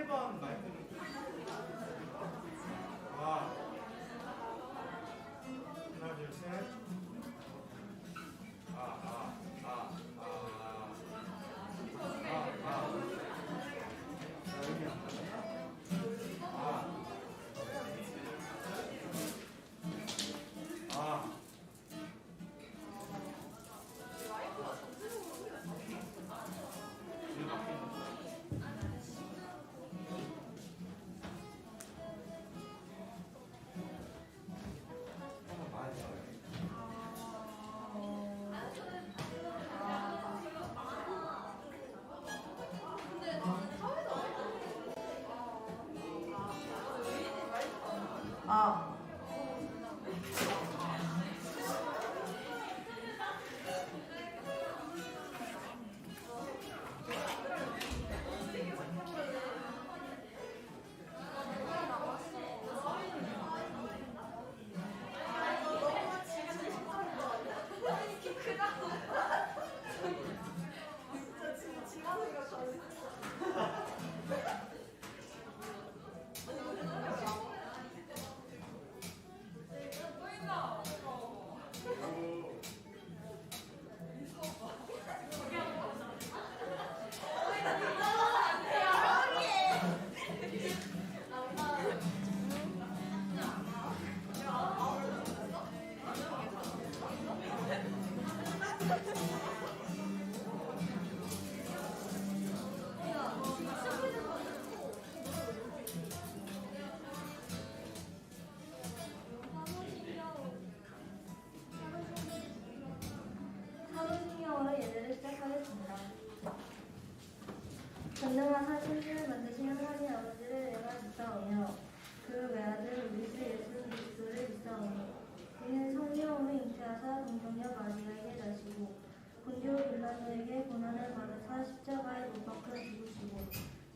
1번 마이크는 아 하나 둘셋 사도신경으로 예배를 시작하겠습니다. 전능한 하신을 만드신 하나님 아버지를 내가 믿사오며 그 외아들 우리 주 예수 그리스도를 믿사오니 이는 성령으로 잉태하사 동정녀 마리아에게 나시고 본디오 빌라도에게 고난을 받으사 십자가에 못 박혀 죽으시고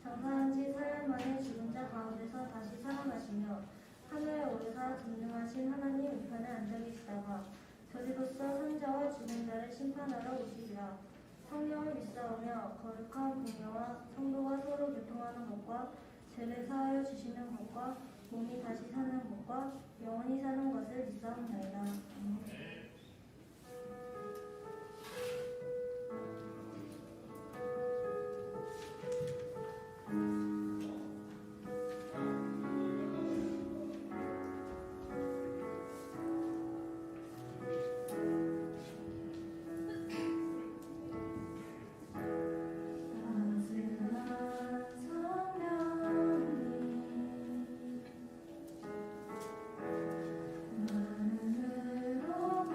장사한 지 사흘 만에 죽은 자 가운데서 다시 살아나시며 하늘에 오르사 전능하신 하나님 우편에 앉아 계시다가 저리로서 산자와 죽은 자를 심판하러 오시리라. 성령을 믿사오며 거룩한 공예와 성도가 서로 교통하는 것과 죄를 사하여 주시는 것과 몸이 다시 사는 것과 영원히 사는 것을 믿사옵나이다. 나는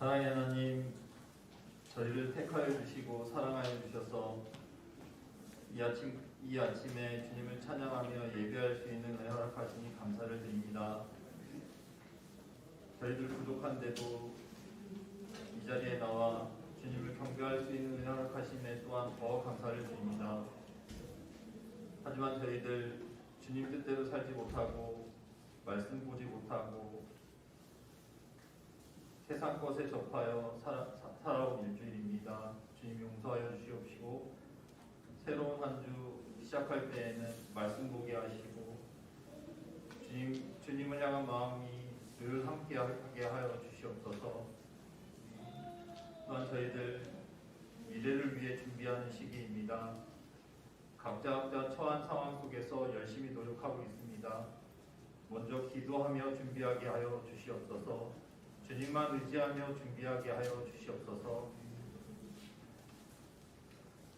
사랑의 하나님, 저희를 택하여 주시고 사랑하여 주셔서 이 아침에 주님을 찬양하며 예배할 수 있는 은혜 허락하시니 감사를 드립니다. 저희들 부족한데도 이 자리에 나와 주님을 경배할 수 있는 은혜 허락하심에 또한 더 감사를 드립니다. 하지만 저희들 주님 뜻대로 살지 못하고 말씀 보지 못하고 세상 것에 접하여 살아온 일주일입니다. 주님 용서하여 주시옵시고 새로운 한 주 시작할 때에는 말씀 보게 하시고 주님을 향한 마음이 늘 함께하게 하여 주시옵소서. 또한 저희들 미래를 위해 준비하는 시기입니다. 각자 처한 상황 속에서 열심히 노력하고 있습니다. 먼저 기도하며 준비하게 하여 주시옵소서. 주님만 의지하며 준비하게 하여 주시옵소서.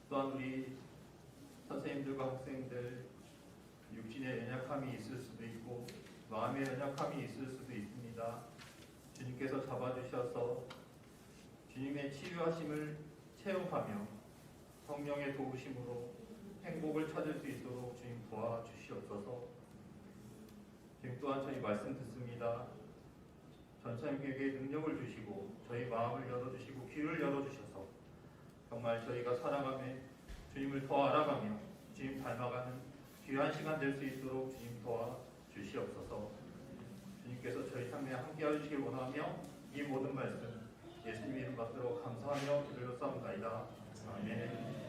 또한 우리 선생님들과 학생들 육신의 연약함이 있을 수도 있고 마음의 연약함이 있을 수도 있습니다. 주님께서 잡아주셔서 주님의 치유하심을 체험하며 성령의 도우심으로 행복을 찾을 수 있도록 주님 도와주시옵소서. 주님 또한 저희 말씀 듣습니다. 전사님에게 능력을 주시고 저희 마음을 열어주시고 귀를 열어주셔서 정말 저희가 살아가며 주님을 더 알아가며 주님 닮아가는 귀한 시간 될 수 있도록 주님 도와주시옵소서. 주님께서 저희 삶에 함께해 주시길 원하며 이 모든 말씀 예수님 이름 받들어 감사하며 기도하옵나이다. 아멘.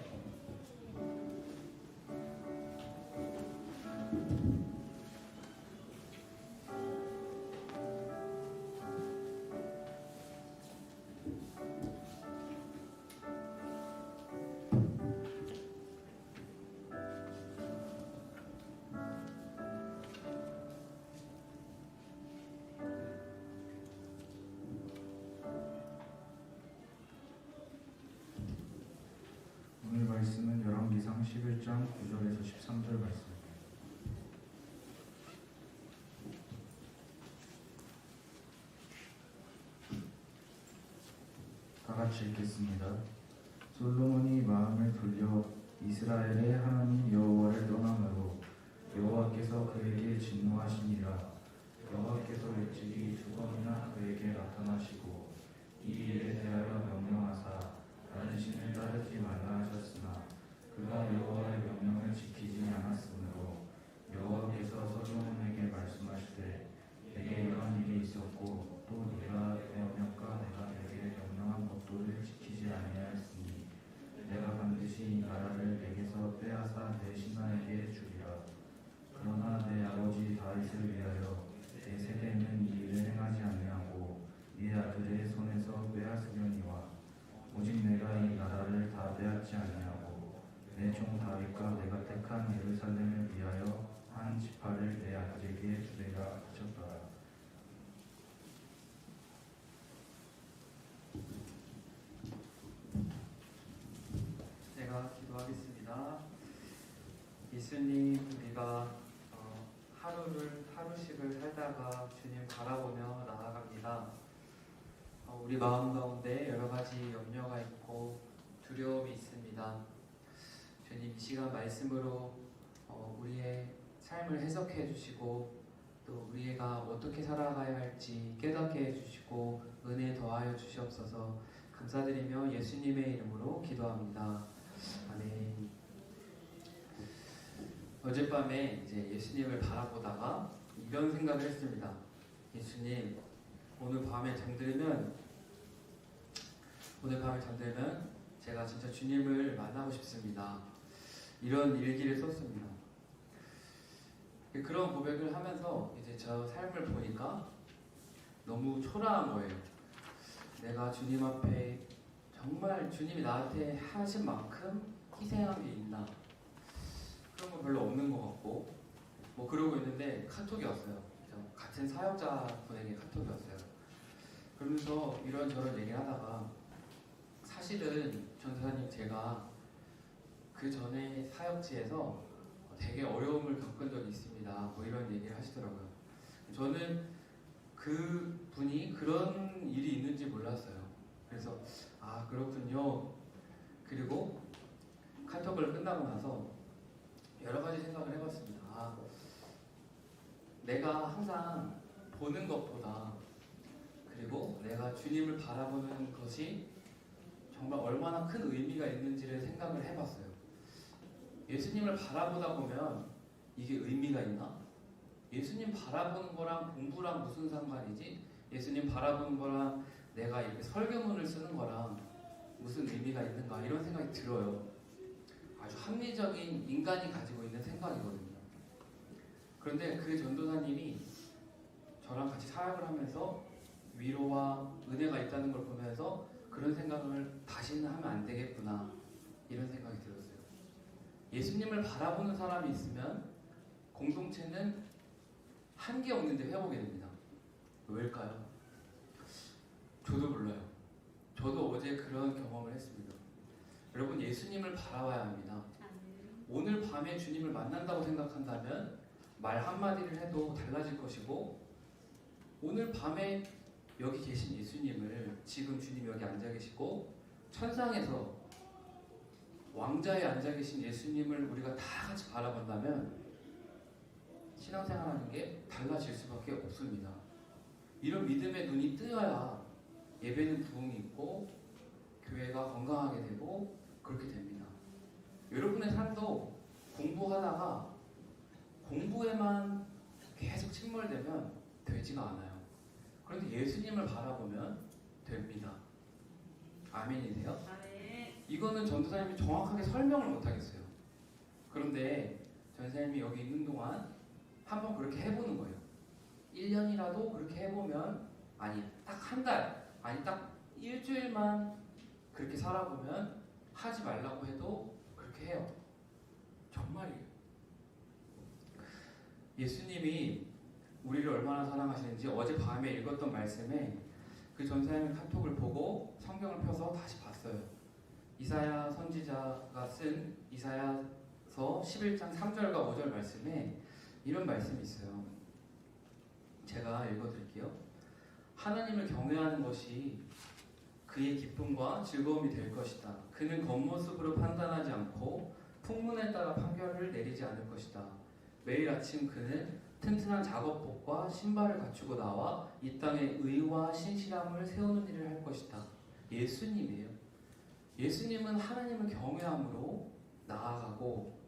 오늘 말씀은 열왕기상 11장 9절에서 13절 말씀입니다. 다 같이 읽겠습니다. 솔로몬이 마음을 돌려 이스라엘의 하나님 여호와를 떠남으로 여호와께서 그에게 진노하시니라. 여호와께서 일찍이 두 번이나 그에게 나타나시고 이 일에 대하여 명령하사 다른 신을 따르지 말라 하셨으나 그가 여호와의 명령을 지키지 않았으므로 여호와께서 솔로몬에게 말씀하시되 내게 이런 일이 있었고 또 네가 되었냐까 내가 내게 명령한 법도를 지키지 아니하였으니 내가 반드시 이 나라를 내게서 빼앗아 내 신하에게 주리라. 그러나 내 아버지 다윗을 위하여 내 세대는 이 일을 행하지 아니하고 네 아들의 손에서 빼앗으려니와 오직 내가 이 나라를 다 빼앗지 아니하고 내 종 다윗과 내가 택한 예루살렘을 위하여 한 지파를 내 아들에게 주리라 하셨더라. 제가 기도하겠습니다. 예수님, 우리가 하루씩을 살다가 주님 바라보며 나아갑니다. 우리 마음 가운데 여러 가지 염려가 있고 두려움이 있습니다. 주님, 이 시간 말씀으로 우리의 삶을 해석해 주시고 또 우리가 어떻게 살아가야 할지 깨닫게 해주시고 은혜 더하여 주시옵소서. 감사드리며 예수님의 이름으로 기도합니다. 아멘. 어젯밤에 이제 예수님을 바라보다가 이런 생각을 했습니다. 예수님, 오늘 밤에 잠들면 제가 진짜 주님을 만나고 싶습니다. 이런 일기를 썼습니다. 그런 고백을 하면서 이제 저 삶을 보니까 너무 초라한 거예요. 내가 주님 앞에 정말 주님이 나한테 하신 만큼 희생한 게 있나? 그런 건 별로 없는 것 같고 뭐 그러고 있는데 카톡이 왔어요. 같은 사역자분에게 카톡이 왔어요. 그러면서 이런저런 얘기를 하다가 사실은 전사님 제가 그 전에 사역지에서 되게 어려움을 겪은 적이 있습니다. 뭐 이런 얘기를 하시더라고요. 저는 그 분이 그런 일이 있는지 몰랐어요. 그렇군요. 그리고 카톡을 끝나고 나서 여러 가지 생각을 해봤습니다. 내가 항상 보는 것보다 그리고 내가 주님을 바라보는 것이 정말 얼마나 큰 의미가 있는지를 생각을 해봤어요. 예수님을 바라보다 보면 이게 의미가 있나? 예수님 바라보는 거랑 공부랑 무슨 상관이지? 예수님 바라보는 거랑 내가 이렇게 설교문을 쓰는 거랑 무슨 의미가 있는가? 이런 생각이 들어요. 아주 합리적인 인간이 가지고 있는 생각이거든요. 그런데 그 전도사님이 저랑 같이 사역을 하면서 위로와 은혜가 있다는 걸 보면서 그런 생각을 다시는 하면 안 되겠구나 이런 생각이 들었어요. 예수님을 바라보는 사람이 있으면 공동체는 한계 없는데 회복이 됩니다. 왜일까요? 저도 몰라요. 저도 어제 그런 경험을 했습니다. 여러분, 예수님을 바라봐야 합니다. 오늘 밤에 주님을 만난다고 생각한다면 말 한마디를 해도 달라질 것이고, 오늘 밤에 여기 계신 예수님을, 지금 주님 여기 앉아 계시고 천상에서 왕자에 앉아 계신 예수님을 우리가 다 같이 바라본다면 신앙생활하는 게 달라질 수밖에 없습니다. 이런 믿음의 눈이 뜨여야 예배는 부흥이 있고 교회가 건강하게 되고 그렇게 됩니다. 여러분의 삶도 공부하다가 공부에만 계속 침몰되면 되지가 않아요. 그런데 예수님을 바라보면 됩니다. 아멘이세요? 이거는 전도사님이 정확하게 설명을 못하겠어요. 그런데 전도사님이 여기 있는 동안 한번 그렇게 해보는 거예요. 1년이라도 그렇게 해보면, 아니 딱 한 달, 아니 딱 일주일만 그렇게 살아보면 하지 말라고 해도 그렇게 해요. 정말이에요. 예수님이 우리를 얼마나 사랑하시는지 어제 밤에 읽었던 말씀에 그 전사님의 카톡을 보고 성경을 펴서 다시 봤어요. 이사야 선지자가 쓴 이사야서 11장 3절과 5절 말씀에 이런 말씀이 있어요. 제가 읽어드릴게요. 하나님을 경외하는 것이 그의 기쁨과 즐거움이 될 것이다. 그는 겉모습으로 판단하지 않고 풍문에 따라 판결을 내리지 않을 것이다. 매일 아침 그는 튼튼한 작업복과 신발을 갖추고 나와 이 땅에 의와 신실함을 세우는 일을 할 것이다. 예수님이에요. 예수님은 하나님을 경외함으로 나아가고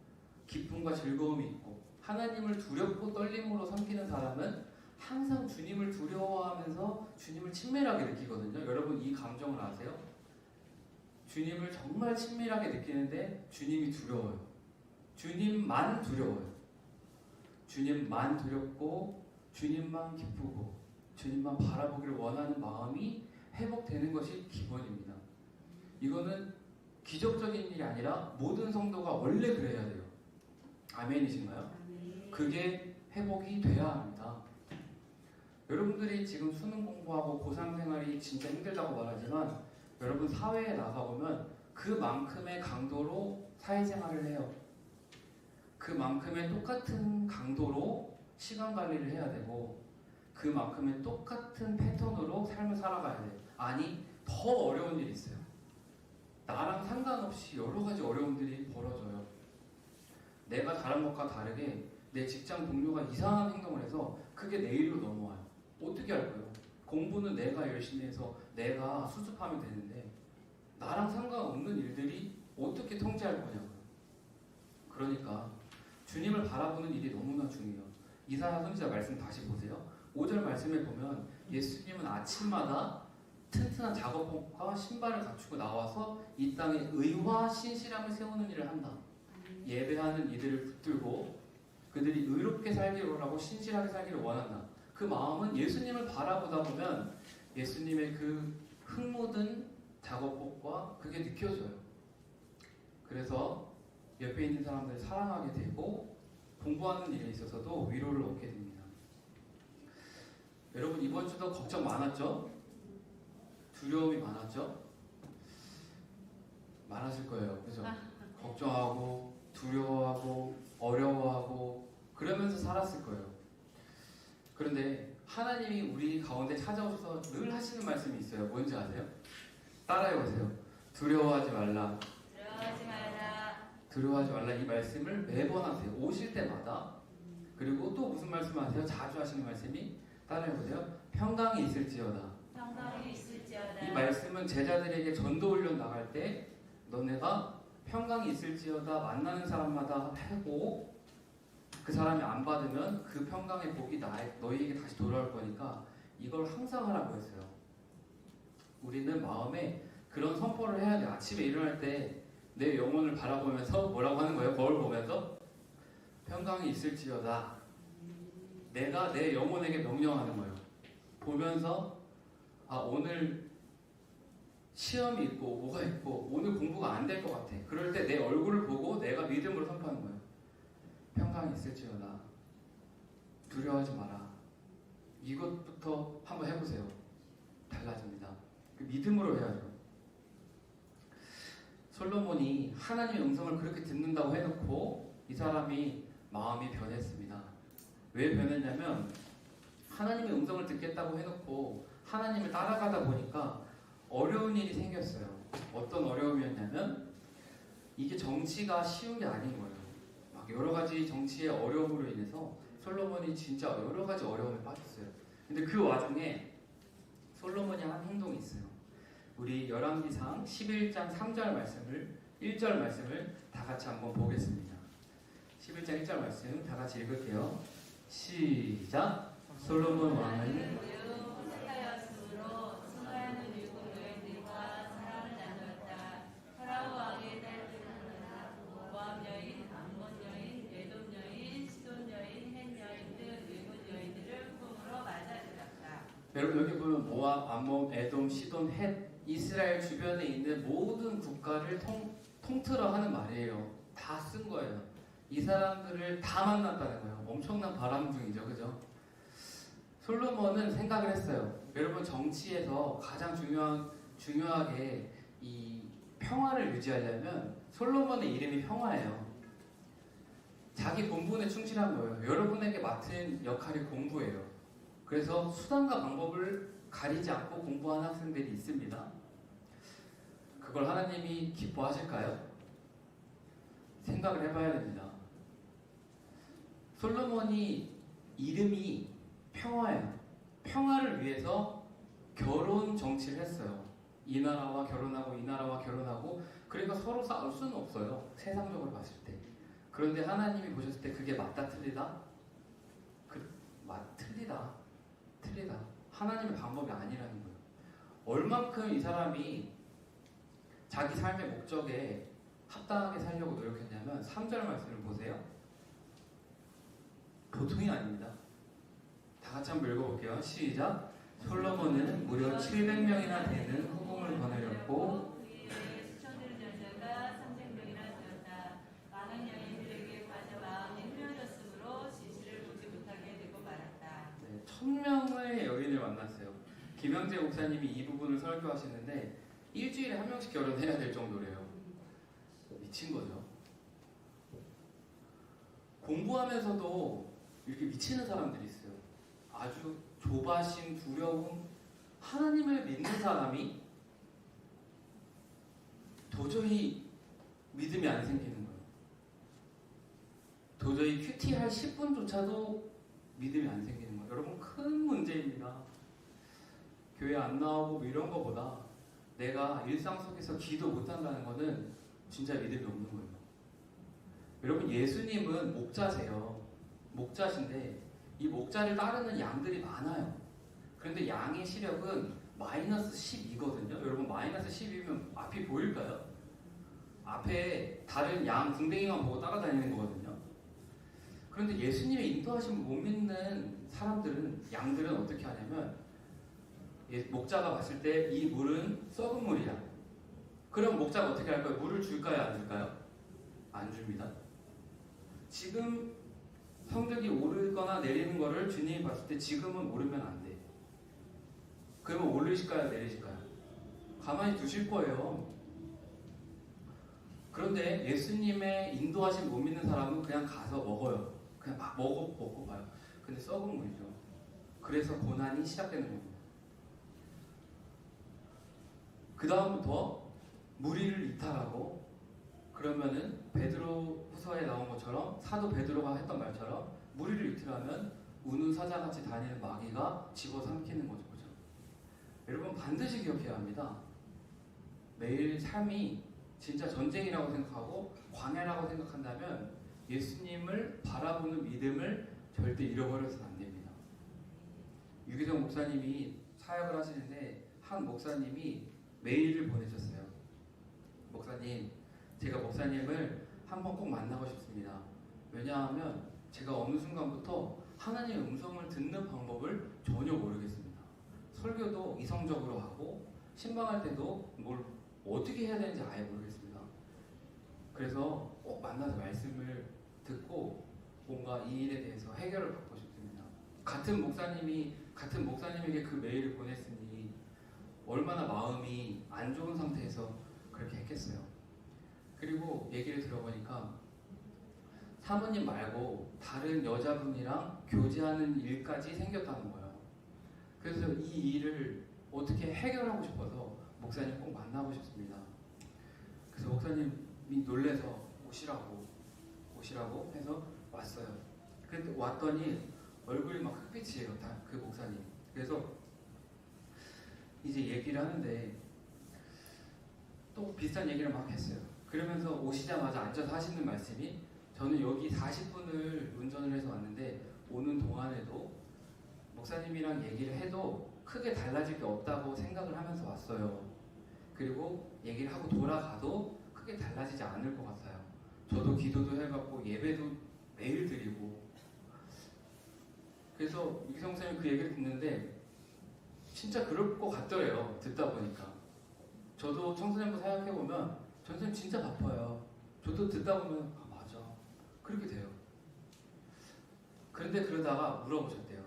기쁨과 즐거움이 있고, 하나님을 두렵고 떨림으로 섬기는 사람은 항상 주님을 두려워하면서 주님을 친밀하게 느끼거든요. 여러분 이 감정을 아세요? 주님을 정말 친밀하게 느끼는데 주님이 두려워요. 주님만 두려워요. 주님만 두렵고 주님만 기쁘고 주님만 바라보기를 원하는 마음이 회복되는 것이 기본입니다. 이거는 기적적인 일이 아니라 모든 성도가 원래 그래야 돼요. 아멘이신가요? 그게 회복이 돼야 합니다. 여러분들이 지금 수능 공부하고 고3 생활이 진짜 힘들다고 말하지만 여러분 사회에 나가보면 그만큼의 강도로 사회생활을 해요. 그만큼의 똑같은 강도로 시간 관리를 해야 되고 그만큼의 똑같은 패턴으로 삶을 살아가야 돼요. 아니 더 어려운 일이 있어요. 나랑 상관없이 여러 가지 어려움들이 벌어져요. 내가 다른 것과 다르게 내 직장 동료가 이상한 행동을 해서 그게 내 일로 넘어와요. 어떻게 할 거예요? 공부는 내가 열심히 해서 내가 수습하면 되는데 나랑 상관없는 일들이 어떻게 통제할 거냐고요. 그러니까 주님을 바라보는 일이 너무나 중요해요. 이사야 선지자 말씀 다시 보세요. 5절 말씀에 보면 예수님은 아침마다 튼튼한 작업복과 신발을 갖추고 나와서 이 땅에 의와 신실함을 세우는 일을 한다. 예배하는 이들을 붙들고 그들이 의롭게 살기를 원하고 신실하게 살기를 원한다. 그 마음은 예수님을 바라보다 보면 예수님의 그 흙 묻은 작업복과 그게 느껴져요. 그래서 옆에 있는 사람들을 사랑하게 되고 공부하는 일에 있어서도 위로를 얻게 됩니다. 여러분 이번 주도 걱정 많았죠? 두려움이 많았죠? 많았을 거예요. 그죠? 걱정하고 두려워하고 어려워하고 그러면서 살았을 거예요. 그런데 하나님이 우리 가운데 찾아오셔서 늘 하시는 말씀이 있어요. 뭔지 아세요? 따라해보세요. 두려워하지 말라. 들어가지 말라. 두려워하지 말라 이 말씀을 매번 하세요. 오실 때마다. 그리고 또 무슨 말씀 하세요? 자주 하시는 말씀이 따라해보세요. 평강이 있을지어다. 평강이 있을지어다. 이 말씀은 제자들에게 전도 훈련 나갈 때 너네가 평강이 있을지어다 만나는 사람마다 하고 그 사람이 안 받으면 그 평강의 복이 너희에게 다시 돌아올 거니까 이걸 항상 하라고 했어요. 우리는 마음에 그런 선포를 해야 돼요. 아침에 일어날 때 내 영혼을 바라보면서 뭐라고 하는 거예요? 거울 보면서 평강이 있을지어다. 내가 내 영혼에게 명령하는 거예요. 보면서 아 오늘 시험이 있고 뭐가 있고 오늘 공부가 안 될 것 같아. 그럴 때 내 얼굴을 보고 내가 믿음으로 선포하는 거예요. 평강이 있을지어다. 두려워하지 마라. 이것부터 한번 해보세요. 달라집니다. 그 믿음으로 해야죠. 솔로몬이 하나님의 음성을 그렇게 듣는다고 해놓고 이 사람이 마음이 변했습니다. 왜 변했냐면 하나님의 음성을 듣겠다고 해놓고 하나님을 따라가다 보니까 어려운 일이 생겼어요. 어떤 어려움이었냐면 이게 정치가 쉬운 게 아닌 거예요. 막 여러 가지 정치의 어려움으로 인해서 솔로몬이 진짜 여러 가지 어려움에 빠졌어요. 근데 그 와중에 솔로몬이 한 행동이 있어요. 우리 열왕기상 11장 3절 말씀을 1절 말씀을 다 같이 한번 보겠습니다. 11장 1절 말씀 다 같이 읽을게요. 시작. 솔로몬 왕은 호세아였으므로 수많은 일곱 여인들과 사랑을 나누었다. 파라오 왕의 딸들은 모압 여인, 암몬 여인, 에돔 여인, 시돈 여인, 헷 여인 등 일곱 여인들을 품으로 맞아들였다. 여러분 여기 보면 모압, 암몬, 에돔, 시돈, 헷 이스라엘 주변에 있는 모든 국가를 통틀어 하는 말이에요. 다 쓴 거예요. 이 사람들을 다 만났다는 거예요. 엄청난 바람둥이죠, 그죠? 솔로몬은 생각을 했어요. 여러분 정치에서 가장 중요하게 이 평화를 유지하려면 솔로몬의 이름이 평화예요. 자기 본분에 충실한 거예요. 여러분에게 맡은 역할이 공부예요. 그래서 수단과 방법을 가리지 않고 공부하는 학생들이 있습니다. 그걸 하나님이 기뻐하실까요? 생각을 해봐야 됩니다. 솔로몬이 이름이 평화예요. 평화를 위해서 결혼 정치를 했어요. 이 나라와 결혼하고 이 나라와 결혼하고 그러니까 서로 싸울 수는 없어요. 세상적으로 봤을 때. 그런데 하나님이 보셨을 때 그게 맞다 틀리다? 틀리다. 하나님의 방법이 아니라는 거예요. 얼만큼 이 사람이 자기 삶의 목적에 합당하게 살려고 노력했냐면 3절 말씀을 보세요. 보통이 아닙니다. 다 같이 한번 읽어볼게요. 시작. 솔로몬은 무려 700명이나 되는 후궁을 거느렸고 수천들 여자가 300명이나 되었다. 많은 여인들에게 빠져 마음이 흐려졌으므로 진실을 보지 못하게 되고 말았다. 네, 1000명의 여인을 만났어요. 김영재 목사님이 이 부분을 설교하시는데 일주일에 한 명씩 결혼해야 될 정도래요. 미친 거죠. 공부하면서도 이렇게 미치는 사람들이 있어요. 아주 조바심, 두려움, 하나님을 믿는 사람이 도저히 믿음이 안 생기는 거예요. 도저히 큐티할 10분조차도 믿음이 안 생기는 거예요. 여러분 큰 문제입니다. 교회 안 나오고 뭐 이런 거보다 내가 일상 속에서 기도 못한다는 거는 진짜 믿음이 없는 거예요. 여러분 예수님은 목자세요. 목자신데 이 목자를 따르는 양들이 많아요. 그런데 양의 시력은 마이너스 10이거든요. 여러분 마이너스 10이면 앞이 보일까요? 앞에 다른 양 궁뎅이만 보고 따라다니는 거거든요. 그런데 예수님의 인도하심을 못 믿는 사람들은 양들은 어떻게 하냐면 목자가 봤을 때 이 물은 썩은 물이야. 그럼 목자가 어떻게 할까요? 물을 줄까요? 안 줄까요? 안 줍니다. 지금 성적이 오르거나 내리는 거를 주님이 봤을 때 지금은 오르면 안 돼. 그러면 오르실까요? 내리실까요? 가만히 두실 거예요. 그런데 예수님의 인도하심 못 믿는 사람은 그냥 가서 먹어요. 그냥 막 먹고 봐요. 근데 썩은 물이죠. 그래서 고난이 시작되는 겁니다. 그 다음부터 무리를 이탈하고 그러면은 베드로후서에 나온 것처럼 사도 베드로가 했던 말처럼 무리를 이탈하면 우는 사자같이 다니는 마귀가 집어삼키는 거죠. 그죠? 여러분 반드시 기억해야 합니다. 매일 삶이 진짜 전쟁이라고 생각하고 광야라고 생각한다면 예수님을 바라보는 믿음을 절대 잃어버려서는 안 됩니다. 유기성 목사님이 사역을 하시는데 한 목사님이 메일을 보내셨어요. 목사님, 제가 목사님을 한번 꼭 만나고 싶습니다. 왜냐하면 제가 어느 순간부터 하나님의 음성을 듣는 방법을 전혀 모르겠습니다. 설교도 이성적으로 하고 신방할 때도 뭘 어떻게 해야 되는지 아예 모르겠습니다. 그래서 꼭 만나서 말씀을 듣고 뭔가 이 일에 대해서 해결을 받고 싶습니다. 같은 목사님에게 그 메일을 보냈으니 얼마나 마음이 안 좋은 상태에서 그렇게 했겠어요. 그리고 얘기를 들어보니까 사모님 말고 다른 여자분이랑 교제하는 일까지 생겼다는 거예요. 그래서 이 일을 어떻게 해결하고 싶어서 목사님 꼭 만나고 싶습니다. 그래서 목사님이 놀래서 오시라고 해서 왔어요. 근데 왔더니 얼굴이 막 흑빛이에요. 다 그 목사님. 그래서 이제 얘기를 하는데 또 비슷한 얘기를 막 했어요. 그러면서 오시자마자 앉아서 하시는 말씀이 저는 여기 40분을 운전을 해서 왔는데 오는 동안에도 목사님이랑 얘기를 해도 크게 달라질 게 없다고 생각을 하면서 왔어요. 그리고 얘기를 하고 돌아가도 크게 달라지지 않을 것 같아요. 저도 기도도 해봤고 예배도 매일 드리고 그래서 유기성 목사님 그 얘기를 듣는데 진짜 그럴 것 같더래요. 듣다 보니까 저도 청소년부 사역해보면 전선생님 진짜 바빠요. 저도 듣다 보면 아 맞아 그렇게 돼요. 그런데 그러다가 물어보셨대요.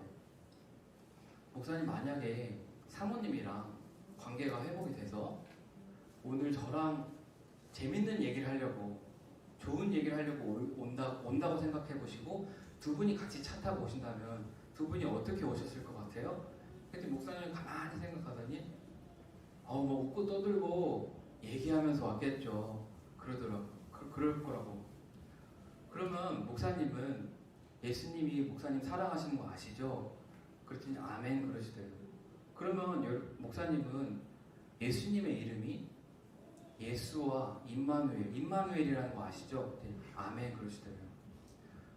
목사님 만약에 사모님이랑 관계가 회복이 돼서 오늘 저랑 재밌는 얘기를 하려고 좋은 얘기를 하려고 온다고 생각해 보시고 두 분이 같이 차 타고 오신다면 두 분이 어떻게 오셨을 것 같아요? 근데 목사님이 가만히 생각하더니 뭐 웃고 떠들고 얘기하면서 왔겠죠. 그럴 거라고. 그러면 목사님은 예수님이 목사님 사랑하시는 거 아시죠? 그랬더니 아멘 그러시대요. 그러면 목사님은 예수님의 이름이 예수와 임마누엘이라는 거 아시죠? 아멘 그러시대요.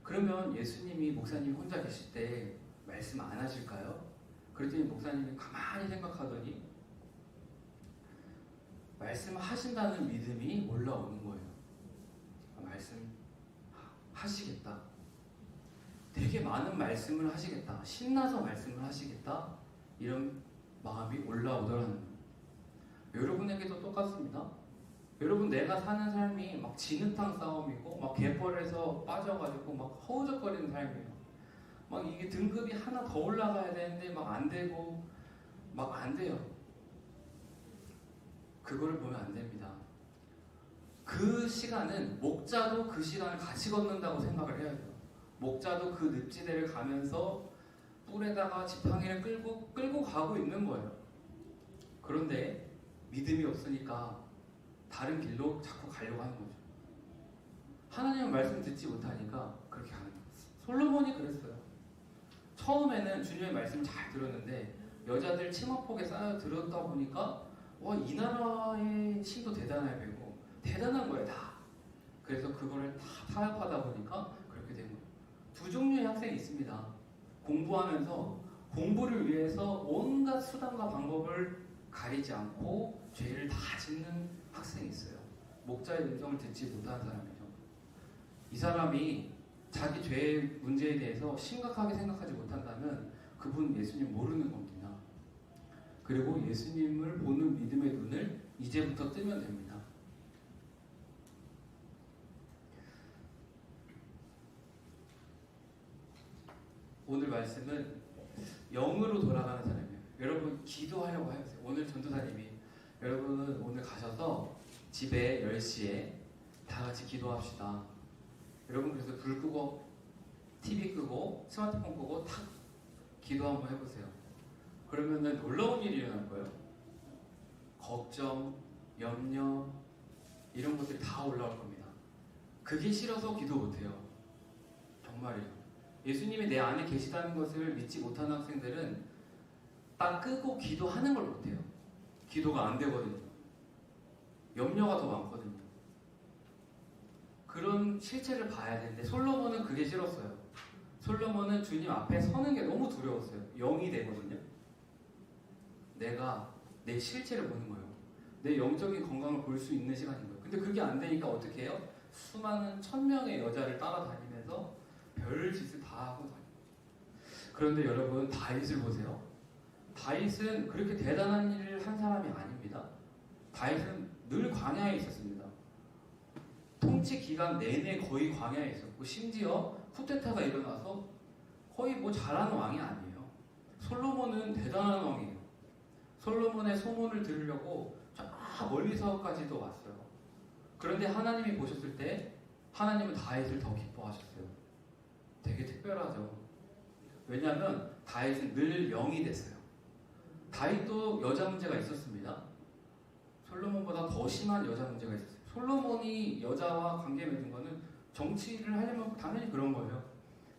그러면 예수님이 목사님 혼자 계실 때 말씀 안 하실까요? 그랬더니 목사님이 가만히 생각하더니 말씀하신다는 믿음이 올라오는 거예요. 말씀하시겠다. 되게 많은 말씀을 하시겠다. 신나서 말씀을 하시겠다. 이런 마음이 올라오더라는 거예요. 여러분에게도 똑같습니다. 여러분 내가 사는 삶이 막 진흙탕 싸움이고 막 갯벌에서 빠져가지고 막 허우적거리는 삶이에요. 막 이게 등급이 하나 더 올라가야 되는데 막 안 되고 막 안 돼요. 그거를 보면 안 됩니다. 그 시간은 목자도 그 시간을 같이 걷는다고 생각을 해야 돼요. 목자도 그 늪지대를 가면서 뿔에다가 지팡이를 끌고 가고 있는 거예요. 그런데 믿음이 없으니까 다른 길로 자꾸 가려고 하는 거죠. 하나님의 말씀 듣지 못하니까 그렇게 하는 거예요. 솔로몬이 그랬어요. 처음에는 주님의 말씀 잘 들었는데 여자들 치마폭에 쌓여 들었다 보니까 이 나라의 신도 대단한 거예요 다. 그래서 그거를 다 타협하다 보니까 그렇게 된 거예요. 두 종류의 학생이 있습니다. 공부하면서 공부를 위해서 온갖 수단과 방법을 가리지 않고 죄를 다 짓는 학생이 있어요. 목자의 음성을 듣지 못하는 사람이죠. 이 사람이 자기 죄의 문제에 대해서 심각하게 생각하지 못한다면 그분은 예수님 모르는 겁니다. 그리고 예수님을 보는 믿음의 눈을 이제부터 뜨면 됩니다. 오늘 말씀은 영으로 돌아가는 사람이에요. 여러분 기도하려고 해보세요. 오늘 전도사님이 여러분 오늘 가셔서 집에 10시에 다 같이 기도합시다. 여러분 그래서 불 끄고 TV 끄고 스마트폰 끄고 탁 기도 한번 해보세요. 그러면은 놀라운 일이 일어날 거예요. 걱정, 염려 이런 것들이 다 올라올 겁니다. 그게 싫어서 기도 못해요. 정말이에요. 예수님이 내 안에 계시다는 것을 믿지 못하는 학생들은 딱 끄고 기도하는 걸 못해요. 기도가 안 되거든요. 염려가 더 많거든요. 그런 실체를 봐야 되는데 솔로몬은 그게 싫었어요. 솔로몬은 주님 앞에 서는 게 너무 두려웠어요. 영이 되거든요. 내가 내 실체를 보는 거예요. 내 영적인 건강을 볼 수 있는 시간인 거예요. 근데 그게 안 되니까 어떻게 해요? 수많은 1000명의 여자를 따라다니면서 별 짓을 다 하고 다녀요. 그런데 여러분 다윗을 보세요. 다윗은 그렇게 대단한 일을 한 사람이 아닙니다. 다윗은 늘 광야에 있었습니다. 통치 기간 내내 거의 광야에 있었고 심지어 쿠데타가 일어나서 거의 뭐 잘하는 왕이 아니에요. 솔로몬은 대단한 왕이에요. 솔로몬의 소문을 들으려고 저 멀리서까지도 왔어요. 그런데 하나님이 보셨을 때 하나님은 다윗을 더 기뻐하셨어요. 되게 특별하죠. 왜냐하면 다윗은 늘 영이 됐어요. 다윗도 여자 문제가 있었습니다. 솔로몬보다 더 심한 여자 문제가 있었어요. 솔로몬이 여자와 관계 맺은 거는 정치를 하려면 당연히 그런 거예요.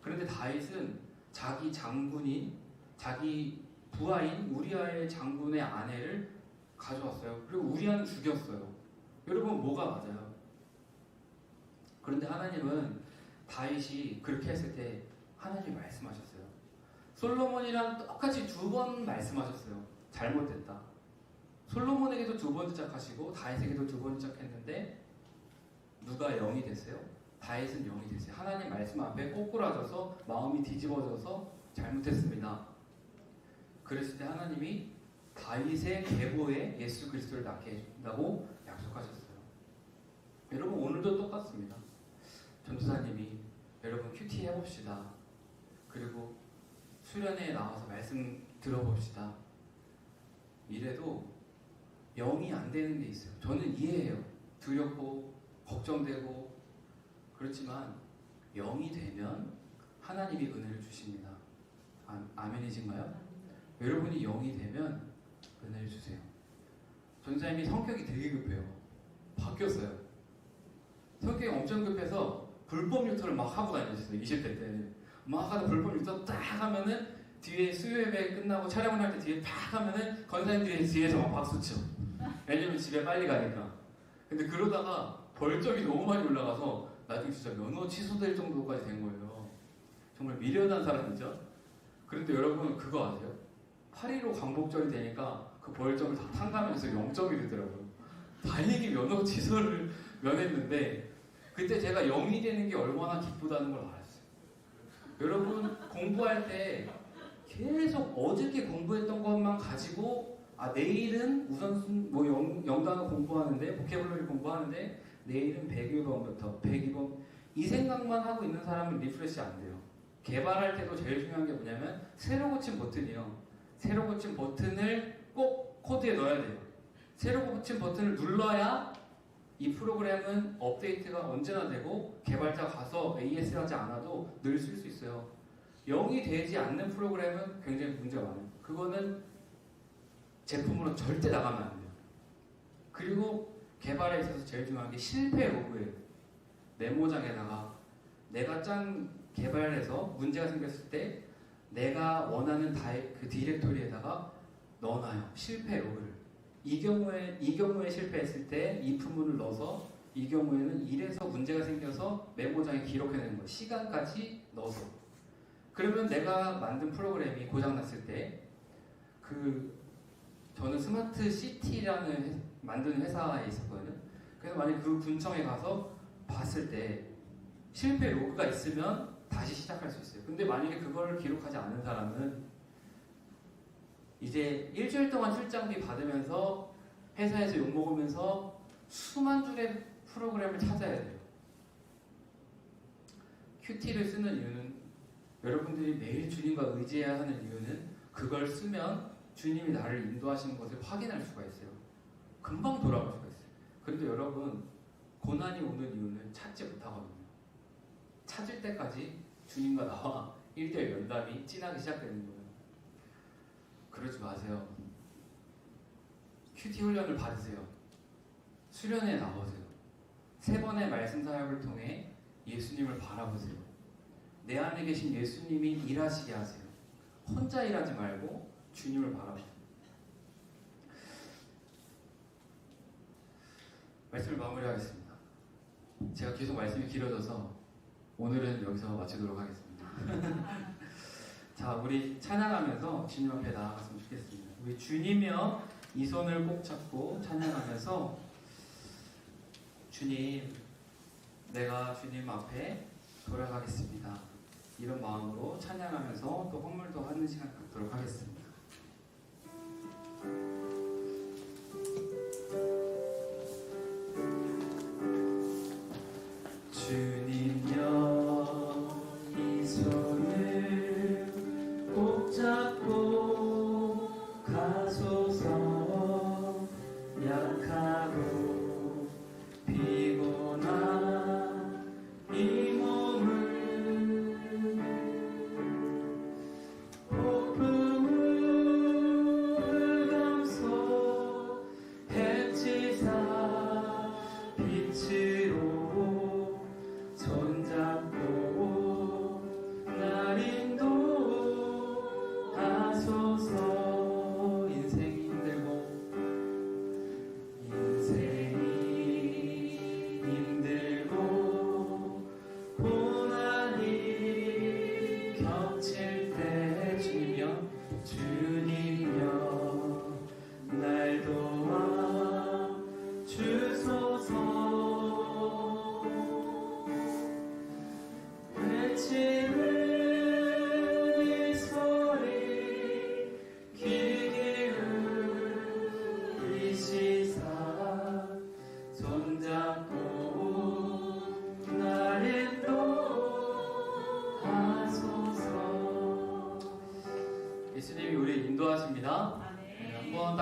그런데 다윗은 자기 장군인, 자기 부하인 우리아의 장군의 아내를 가져왔어요. 그리고 우리아는 죽였어요. 여러분 뭐가 맞아요? 그런데 하나님은 다윗이 그렇게 했을 때 하나님이 말씀하셨어요. 솔로몬이랑 똑같이 2번 말씀하셨어요. 잘못됐다. 솔로몬에게도 2번 지적하시고 다윗에게도 2번 지적했는데 누가 영이 됐어요? 다윗은 영이 됐어요. 하나님 말씀 앞에 꼬꾸라져서 마음이 뒤집어져서 잘못했습니다. 그랬을 때 하나님이 다윗의 계보에 예수 그리스도를 낳게 해준다고 약속하셨어요. 여러분 오늘도 똑같습니다. 전도사님이 여러분 큐티 해봅시다. 그리고 수련회에 나와서 말씀 들어봅시다. 이래도 영이 안 되는 게 있어요. 저는 이해해요. 두렵고 걱정되고 그렇지만 영이 되면 하나님이 은혜를 주십니다. 아멘이신가요? 여러분이 영이 되면 은혜를 주세요. 전사님이 성격이 되게 급해요. 바뀌었어요. 성격이 엄청 급해서 불법 유턴을 막 하고 다녔어요. 20대 때는. 막 하다 불법 유턴 딱 하면은 뒤에 수요예배 끝나고 촬영을 할 때 뒤에 팍 하면은 권사님들이 뒤에서 막 박수 쳐. 왜냐면 집에 빨리 가니까. 근데 그러다가 벌점이 너무 많이 올라가서 나중에 진짜 면허 취소될 정도까지 된 거예요. 정말 미련한 사람이죠. 그런데 여러분 그거 아세요? 8.15 광복절이 되니까 그 벌점을 다 탕감해서 0점이 되더라고요. 다행히 면허 취소를 면했는데 그때 제가 0이 되는 게 얼마나 기쁘다는 걸 알았어요. 여러분 공부할 때 계속 어저께 공부했던 것만 가지고 내일은 우선순 뭐 영단어 공부하는데 보캐블러리 공부하는데 내일은 101번부터 102번 이 생각만 하고 있는 사람은 리프레시 안 돼요. 개발할 때도 제일 중요한 게 뭐냐면 새로 고친 버튼이요. 새로 고친 버튼을 꼭 코드에 넣어야 돼요. 새로 고친 버튼을 눌러야 이 프로그램은 업데이트가 언제나 되고 개발자 가서 AS 하지 않아도 늘 쓸 수 있어요. 0이 되지 않는 프로그램은 굉장히 문제가 많아요. 그거는 제품으로 절대 나가면 안 돼요. 그리고 개발에 있어서 제일 중요한 게 실패 로그예요. 메모장에다가 내가 짠 개발해서 문제가 생겼을 때 내가 원하는 그 디렉토리에다가 넣어놔요. 실패 로그를. 이 경우에 실패했을 때 이 부분을 넣어서 이 경우에는 이래서 문제가 생겨서 메모장에 기록해내는 거예요. 시간까지 넣어서. 그러면 내가 만든 프로그램이 고장났을 때 저는 스마트 시티라는 만드는 회사에 있었거든요. 그래서 만약에 그 군청에 가서 봤을 때 실패 로그가 있으면 다시 시작할 수 있어요. 근데 만약에 그걸 기록하지 않은 사람은 이제 일주일 동안 출장비 받으면서 회사에서 욕먹으면서 수만 줄의 프로그램을 찾아야 돼요. 큐티를 쓰는 이유는 여러분들이 매일 주님과 의지해야 하는 이유는 그걸 쓰면 주님이 나를 인도하시는 것을 확인할 수가 있어요. 금방 돌아갈 수가 있어요. 그런데 여러분 고난이 오는 이유는 찾지 못하거든요. 찾을 때까지 주님과 나와 1대1 면담이 진하게 시작되는 거예요. 그러지 마세요. 큐티 훈련을 받으세요. 수련회에 나오세요. 3번의 말씀 사역을 통해 예수님을 바라보세요. 내 안에 계신 예수님이 일하시게 하세요. 혼자 일하지 말고 주님을 바라보세요. 말씀을 마무리하겠습니다. 제가 계속 말씀이 길어져서 오늘은 여기서 마치도록 하겠습니다. 자, 우리 찬양하면서 주님 앞에 나아갔으면 좋겠습니다. 우리 주님이여 이 손을 꼭 잡고 찬양하면서 주님, 내가 주님 앞에 돌아가겠습니다. 이런 마음으로 찬양하면서 또 헌물도 하는 시간 갖도록 하겠습니다. 주님여 이 손을 꼭 잡고 가소서. 약하고 피곤한 이 몸을 폭풍을 감소 해치사 빛으로 손잡고 날 인도하소서. 인생이 힘들고 고난이 겹칠 때 주님여 날 도와 주소서. 외치는 이 소리 귀 기울이시사 손잡고 날 인도하소서. 예수님이 우리를 인도하십니다. 네, 한번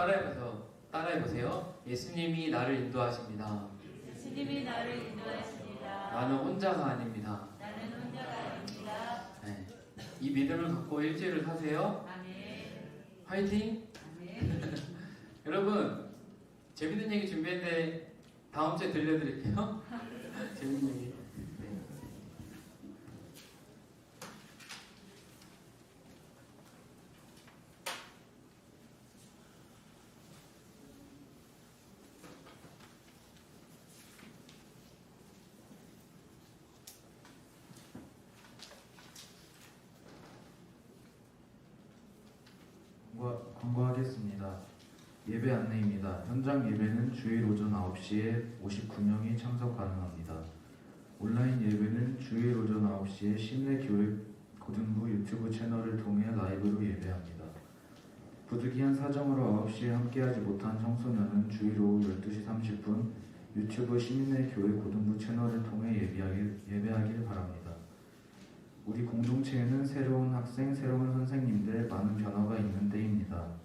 따라해보세요. 예수님이 나를 인도하십니다. 예수님이 나를 인도하십니다. 나는 혼자가 아닙니다. 나는 혼자가 아닙니다. 네, 이 믿음을 갖고 일주일을 사세요. 아멘. 화이팅! 아멘. 여러분, 재밌는 얘기 준비했는데 다음 주에 들려드릴게요. 재밌는 얘기. 네. 광고하겠습니다. 예배 안내입니다. 현장 예배는 주일 오전 9시에 59명이 참석 가능합니다. 온라인 예배는 주일 오전 9시에 심내교회 고등부 유튜브 채널을 통해 라이브로 예배합니다. 부득이한 사정으로 9시에 함께하지 못한 청소년은 주일 오후 12시 30분 유튜브 시민의교회 고등부 채널을 통해 예배하길 바랍니다. 우리 공동체에는 새로운 학생, 새로운 선생님들 많은 변화가 있는 때입니다.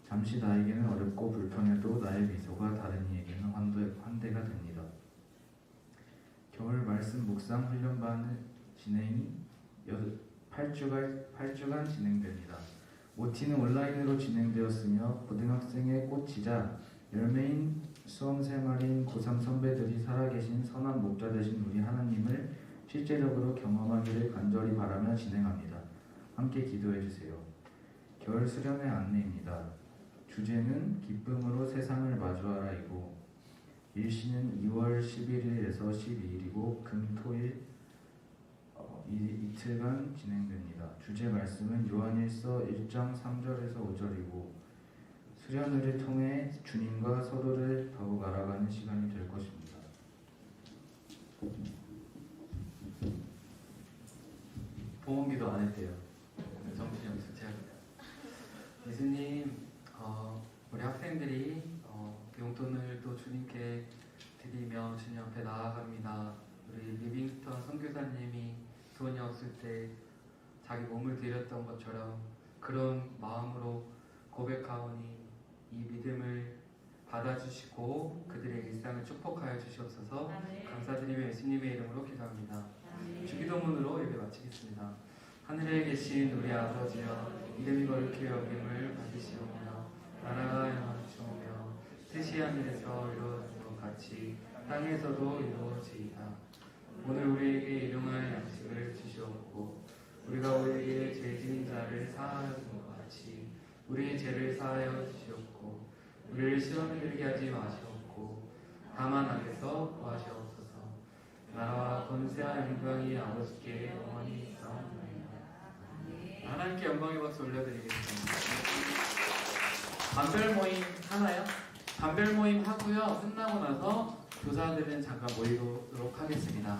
잠시 나에게는 어렵고 불편해도 나의 미소가 다른 이에게는 환대가 됩니다. 겨울 말씀 묵상 훈련반 진행이 8주간 진행됩니다. OT는 온라인으로 진행되었으며 고등학생의 꽃이자 열매인 수험생활인 고3 선배들이 살아계신 선한 목자 되신 우리 하나님을 실제적으로 경험하기를 간절히 바라며 진행합니다. 함께 기도해주세요. 겨울 수련회 안내입니다. 주제는 기쁨으로 세상을 마주하라이고 일시는 2월 11일에서 12일이고 금, 토일 이틀간 진행됩니다. 주제 말씀은 요한일서 1장 3절에서 5절이고 수련회를 통해 주님과 서로를 더욱 알아가는 시간이 될 것입니다. 보험기도 안 했대요. 정신이 없을 제약이다. 예수님, 우리 학생들이 용돈을 또 주님께 드리며 주님 앞에 나아갑니다. 우리 리빙스턴 선교사님이 돈이 없을 때 자기 몸을 드렸던 것처럼 그런 마음으로 고백하오니 이 믿음을 받아주시고 그들의 일상을 축복하여 주시옵소서. 감사드리며 예수님의 이름으로 기도합니다. 주기도문으로 예배 마치겠습니다. 하늘에 계신 우리 아버지여, 이름이 거룩히 여김을 받으시오며 나라가 임하시오며 뜻이 하늘에서 이루어진 것 같이 땅에서도 이루어지이다. 오늘 우리에게 일용할 양식을 주시옵고 우리가 우리에게 죄 지은 자를 사하여 준 것 같이 우리의 죄를 사하여 주시옵고 우리를 시험에 들게 하지 마시옵고 다만 악에서 구하시옵소서. 나라와 권세와 영광이 아버지께 영원히 있사옵나이다. 하나님께 영광의 박수 올려드리겠습니다. 반별 모임 하나요? 반별 모임 하고요. 끝나고 나서 교사들은 잠깐 모이도록 하겠습니다.